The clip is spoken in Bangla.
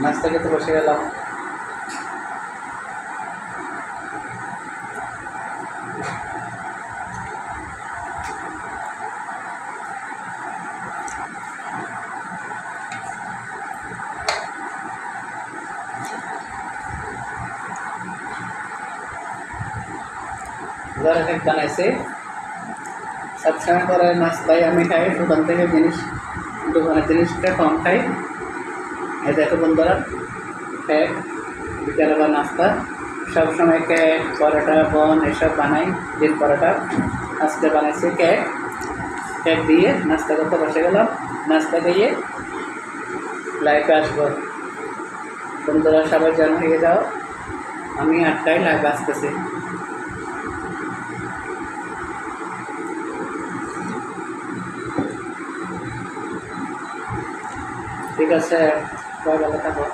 নাস্তা খেতে বসে গেলাম। যারা কেক বানাইছে সবসময় করে নাস্তায় আমি খাই, দোকান থেকে দোকানের জিনিসটা কম খাই। এই দেখো বন্ধুরা, কেক বিকেলবেলা নাস্তা সবসময় কেক, পরোটা, বন এসব বানাই। ডিম পরোটা আজকে বানাইছি কেক। কেক দিয়ে নাস্তা করতে বসে গেলাম। নাস্তা দিয়ে লাইভে আসবো। বন্ধুরা সবাই জয়েন হয়ে যাও, আমি 8টায় লাইভে আসতেছি। ঠিক আছে, সবাই ভালো থাকো।